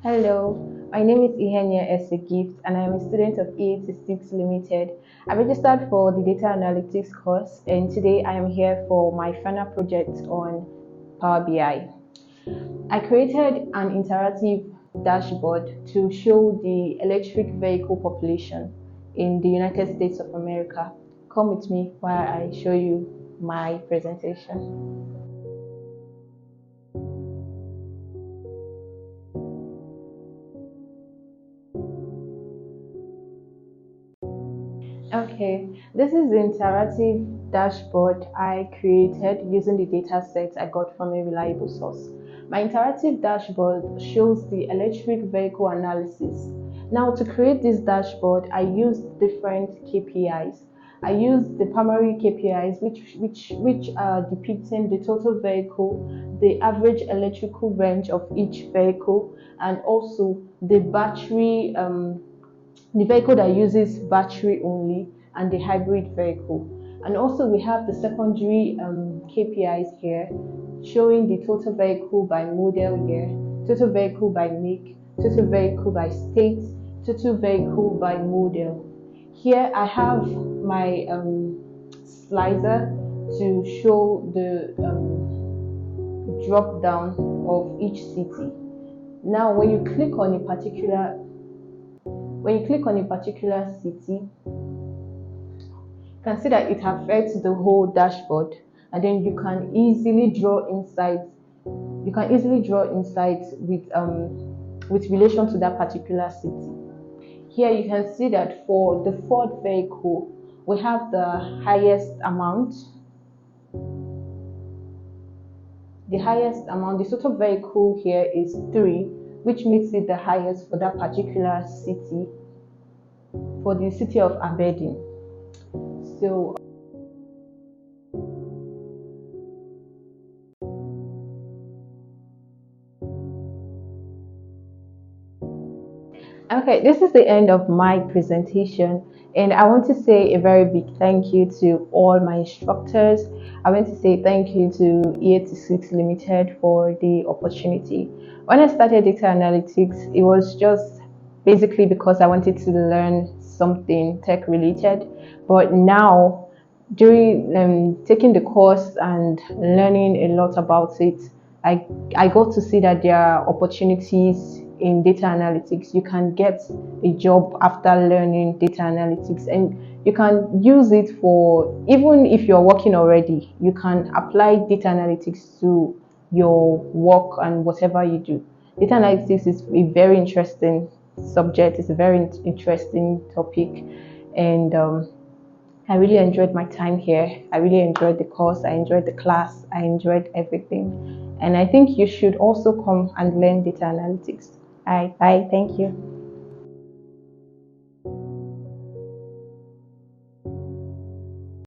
Hello, my name is Ihenyen Ese Gift and I am a student of E86 Limited. I registered for the data analytics course and today I am here for my final project on Power BI. I created an interactive dashboard to show the electric vehicle population in the United States of America. Come with me while I show you my presentation. Okay, this is the interactive dashboard I created using the data set I got from a reliable source. My interactive dashboard shows the electric vehicle analysis. Now, to create this dashboard, I used different KPIs. I used the primary KPIs, which are depicting the total vehicle, the average electrical range of each vehicle, and also the vehicle that uses battery only, and the hybrid vehicle. And also we have the secondary KPIs here showing the total vehicle by model year, total vehicle by make, total vehicle by state, total vehicle by model. Here I have my slicer to show the drop down of each city. Now when you click on a particular city, you can see that it affects the whole dashboard, and then you can easily draw insights. You can easily draw insights with relation to that particular city. Here you can see that for the Ford vehicle, we have the highest amount. The total vehicle here is 3, which makes it the highest for that particular city, for the city of Aberdeen. So okay, this is the end of my presentation, and I want to say a very big thank you to all my instructors. I want to say thank you to E86 Limited for the opportunity. When I started data analytics, it was just basically because I wanted to learn something tech related, but now during taking the course and learning a lot about it, I got to see that there are opportunities in data analytics. You can get a job after learning data analytics, and you can use it for, even if you're working already, you can apply data analytics to your work and whatever you do. Data analytics is a very interesting subject. It's a very interesting topic, and I really enjoyed my time here. I really enjoyed the course. I enjoyed the class. I enjoyed everything. And I think you should also come and learn data analytics. All right, bye. Thank you.